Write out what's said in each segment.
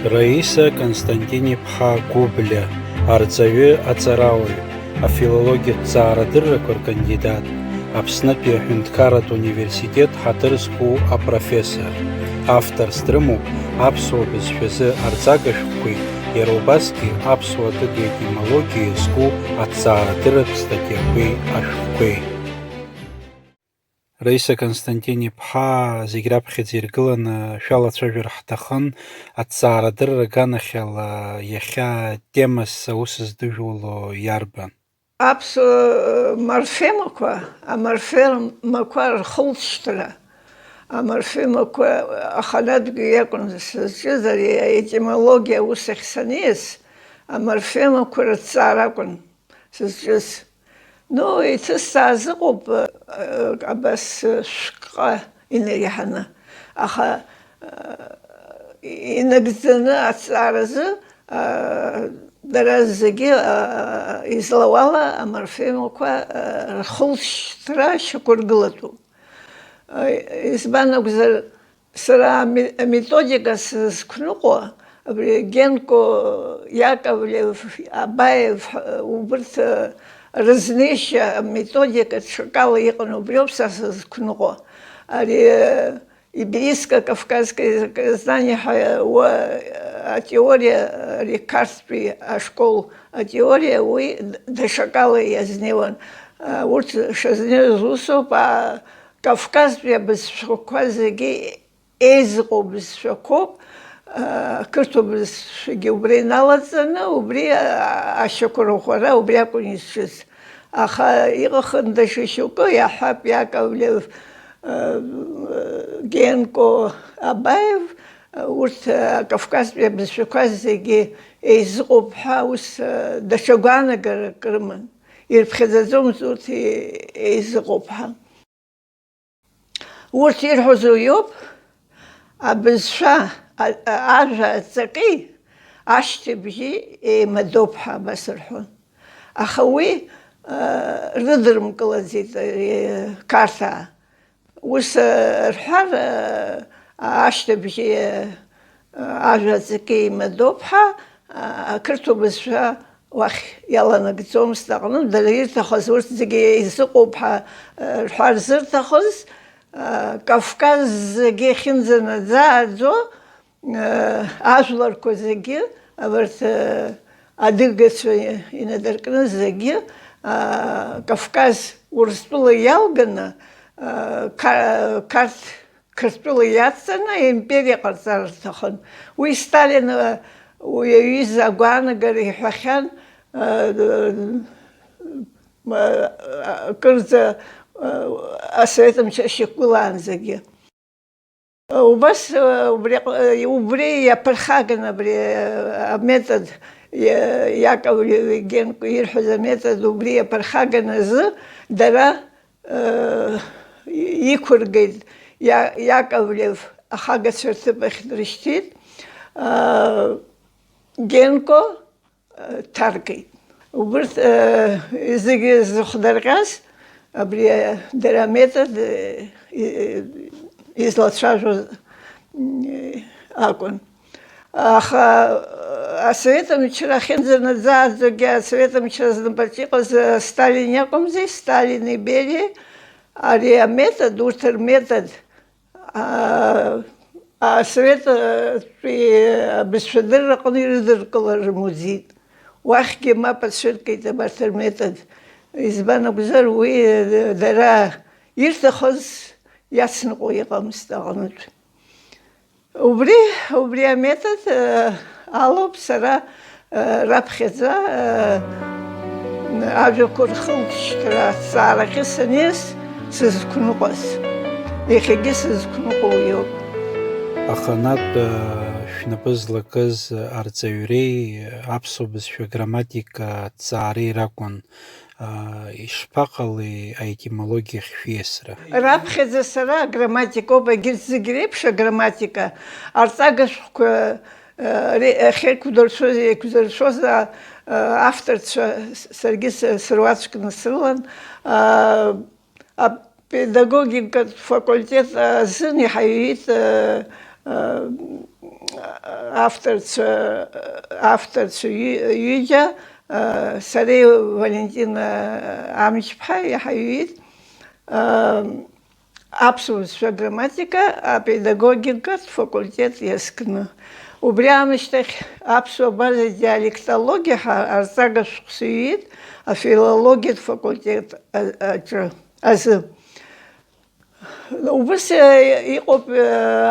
Раиса Константин-иԥҳа Гәыблиа, арҵаҩы, аҵарауаҩ, афилологиатә ҭҵаарадыррақәа ркандидат, Аԥснытәи аҳәынҭқарратә университет ҳаҭыр зқәу апрофессор. Авторс дрымоуп аԥсуа бызшәазы арҵага шәҟәқәеи, иара убасгьы аԥсуа ҭыга етимологиа иазку аҭҵаарадырратә статиақәеи ашәҟәқәеи. Раиса Константин-иԥҳа, зегь раԥхьаӡа иргыланы шәалацәажәар ҳҭахын аҭҵаарадырра аганахьала иахьа темас аус здыжәуало иарбан? Аԥсуа морфемақәа, аморфемақәа рхылҵшьҭра, аморфемақәа аханатәгьы иакәын сызҿыз, ари аетимологиа аус ахь саниас, аморфемақәа рыҭҵаара акәын сызҿыз. Иҭысҵааз ыҟоуп абас шәҟа инареиҳаны, аха инагӡаны аҭҵааразы дара зегьы излауала аморфемақәа рхылҵшьҭра шьақәыргылатәуп. Избан акәзар, сара аметодика сызқәныҟәо, абри Генко, Яковлев, Абаев, убырҭ рызнеишьа аметодика ҽакала иҟан, убри ауп са сызқәныҟәо. Ари иберийско кавказское языкознание атеория, ари карстәи ашкол атеория, уи даҽакала иазнеиуан. Урҭ шазнеиуаз усоуп, кавказтәи абызшәақәа зегьы еизыҟоу бызшәақәоуп, ақырҭуа бызшәагьы убри иналаҵаны, убри ашьақәырӷәӷәара убри акәын изҿыз. Аха иҟахын даҽа шьоукы, иаҳҳәап Яковлев, Генко, Абаев, урҭ акавказтәи абызшәақәа зегьы еизыҟоуп ҳәа ус даҽа гәаанагарак рыман. Ирԥхьаӡаӡомызт урҭ еизыҟоуп ҳәа. Урҭ ирҳәоз уи ауп, абызшәа, ажәа аҵаки ашьҭыбжьи еимадоуп ҳәа абас рҳәон. Аха уи рыдырмкылаӡеит қарҭаа. Ус рҳәар, ашьҭыбжьи ажәа аҵаки еимадоуп ҳәа, ақырҭуа бызшәа уахь иаланагӡомызт аҟнытә, дара ирҭахыз урҭ зегьы еизыҟоуп ҳәа рҳәар зырҭахыз, Кавказ зегьы ахьынӡанаӡааӡо ажәларқәа зегьы, абарҭ адыгацәа инадыркны зегьы Кавказ Урыстәыла иалганы, Қырҭтәыла иадҵаны аимпериа ҟарҵар рҭахын. Уи Сталин уи аҩыза агәаанагара иҳәахьан, кырӡа асовет мчы ашьақәгылаанӡагьы. Убас убри иаԥырхаган абри аметод, Яковлев, Генко ирҳәоз аметод, убри иаԥырхаган азы дара иқәыргеит. Яковлев ахагацәа рҭыԥ ахь дрышьҭит, Генко ҭаркит. Убырҭ зегьы зыхдырҟьаз абри дара аметод излацәажәоз акәын. Аха асовет мчра ахьынӡанаӡааӡогьы, асовет мчра знапаҿы иҟаз Сталин иакәымзи, Сталини Бериеи, ари аметод, урҭ рметод асоветтәи абызшәадырраҟны ирыдыркылар рмуӡит. Уахьгьы мап ацәыркит абарҭ рметод. Избан акәзар, уи дара ирҭахыз иацныҟәо иҟамызт аҟнытә. Убри аметод алоуп сара раԥхьаӡа ажәақәа рхылҵшьҭра аҭҵаарахьы саниас сызқәныҟәаз. Иахьагьы сызқәныҟәо уи ауп. Аханатә шәнапы злакыз арҵаҩреи аԥсуа бызшәа грамматика аҭҵаареи ракәын. Ишԥаҟалеи аетимологиа хьшәиасра? Раԥхьаӡа сара аграмматика ауп, егьырҭ зегь реиԥш аграмматика, арҵага шәҟәқәа ахьеиқәдыршәоз авторцәа саргьы сыруаӡәкны срылан. Апедагогикатә факультет азын иҳаҩит авторцу ҩыџьа, сареи Валентина Амҷ-ԥҳа иҳаҩит аԥсуа бызшәа грамматика апедагогикатә факультет иазкны. Убри аамышьҭахь аԥсуа база диалектологиа ҳәа арҵага шәҟәы сыҩит афилологиатә факультет азы. Убас иҟоуп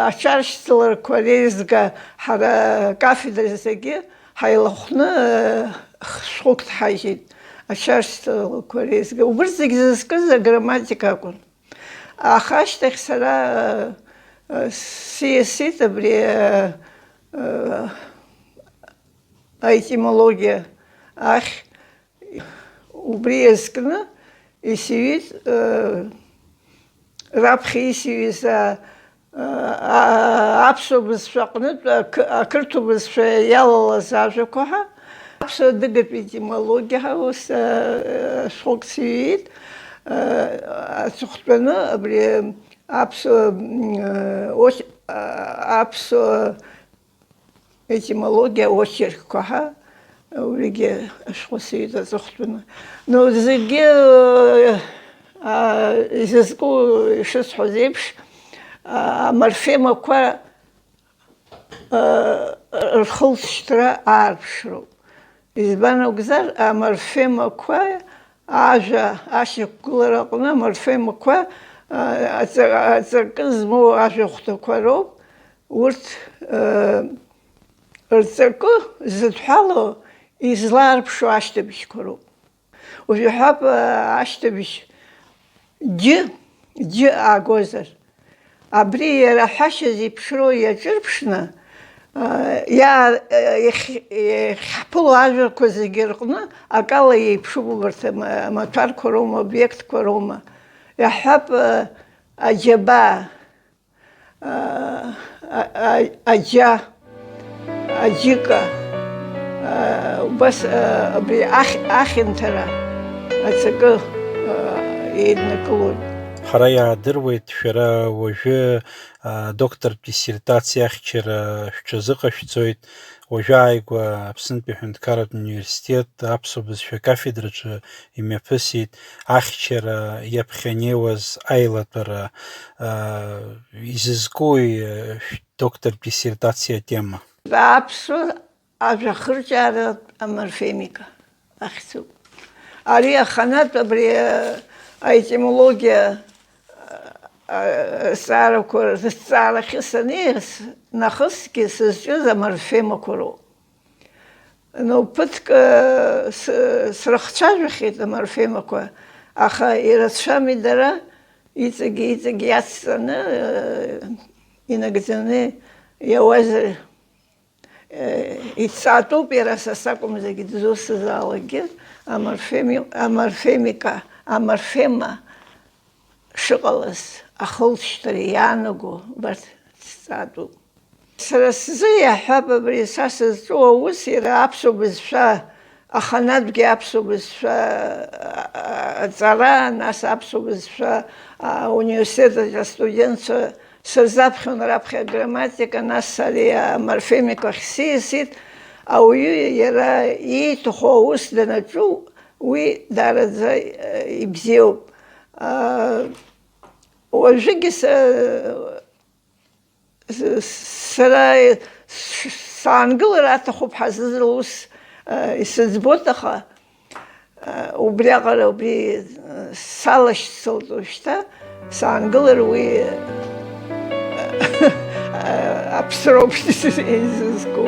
аҽаршьҭларақәа реизга ҳара кафедразгьы ҳаилахәны шәҟәык дҳажьит, аҽаршьҭларақәа реизга. Убырҭ зегьы зызкыз аграмматика акәын. Аха ашьҭахь сара сиасит абри аетимологиа ахь. Убри иазкны исиҩит раԥхьа исиҩыз аԥсуа бызшәа аҟнытә ақырҭуа бызшәа иалалаз ажәақәа ҳәа аԥсуа адыгатә етимологиа ҳәа ус шәҟәык сиҩит. Аҵыхәтәаны абри аԥсуа етимологиа очеркқәа ҳәа уригьы ашәҟәы сиҩит аҵыхәтәаны. Зегьы изызку ишысҳәоз еиԥш аморфемақәа рхылҵшьҭра аарԥшроуп. Избан акәзар, аморфемақәа ажәа ашьақәгылара аҟны аморфемақәа аҵакы змоу ажәахәҭақәа роуп. Урҭ рҵакы зыдҳәало излаарԥшу ашьҭыбжьқәа роуп. Уажәыҳәап ашьҭыбжь џьы аагозар, абри иара ҳәашьа зеиԥшроу иаҿырԥшны иахьҳԥыло ажәақәа зегьы рҟны акала еиԥшуп убарҭ амаҭәарқәа роума, обиектқәа роума. Иаҳҳәап аџьабаа, аџьа, аџьыка, убас абри ахьынҭара ацакы еиднакылоит. Ҳара иаадыруеит шәара уажәы доктортә диссертациа ахьчара шәҽазыҟашәҵоит. Уажәы ааигәа Аԥснытәи аҳәынҭқарратә университет аԥсуа бызшәа кафедраҿы имҩаԥысит ахьчара иаԥхьанеиуаз аилатәара. Изызкуи доктортә диссертациа атема? Аԥсуа ажәахырҿиааратә аморфемика ахьӡуп. Ари аханатә абри аетимологиа азҵаарақәа рызҵаарахьы санеиас нахысгьы сызҿыз аморфемақәа роуп. Ԥыҭк срыхцәажәахьеит аморфемақәа, аха ирацәами дара иҵегь иацҵаны инагӡаны иауазар иццаатәуп иара са сакәымзаргьы дзусҭазаалакгьы аморфема шыҟалаз ахылҵшьҭра иаанаго убарҭ иццаатәуп. Сара сзы иаҳҳәап абри са сызҿу аус иара аԥсуа бызшәа аханатәгьы аԥсуа бызшәа аҵара, нас аԥсуа бызшәа ауниверситет астудентцәа сырзаԥхьон раԥхьа аграмматика, нас ари аморфемика ахь сиасит. Ауаҩы иара ииҭаху аус данаҿу уи даараӡа ибзиоуп. Уажәыгьы сара саангылар аҭахуп ҳазызра ус исыӡбоит, аха убриаҟара убри салашьцылт уажәшьҭа, саангылар уи аԥсроуп изызку.